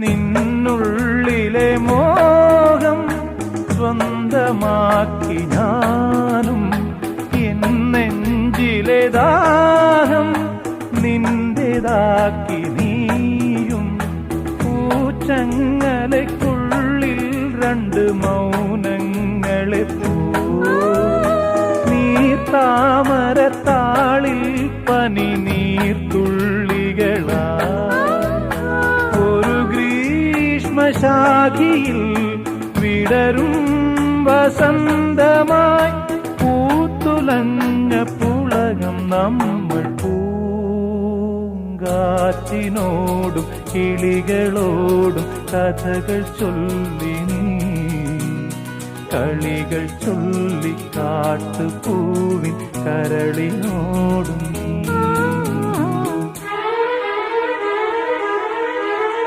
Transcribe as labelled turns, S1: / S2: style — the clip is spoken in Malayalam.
S1: നിന്നുള്ളിലെ മോഹം സ്വന്തമാക്കി ഞാനും എന്നെഞ്ചിലെ ദാഹം നിന്റേതാക്കി നീയും പൂച്ചങ്ങലയ്ക്കുള്ളിൽ രണ്ട് മൗനങ്ങളെ നീർത്താമരത്താളിൽ പനി നീർത്തുള്ളികളാ ഒരു ഗ്രീഷ്മശാഖിയിൽ വിടരും വസന്തമായി പൂത്തുലഞ്ഞ പുളകം നമ്മൾ പൂങ്കാറ്റിനോടും കിളികളോടും കഥകൾ ചൊല്ലി നീ കളികൾ ചൊല്ലി കാട്ടുപൂവിൻ കരളിനോടും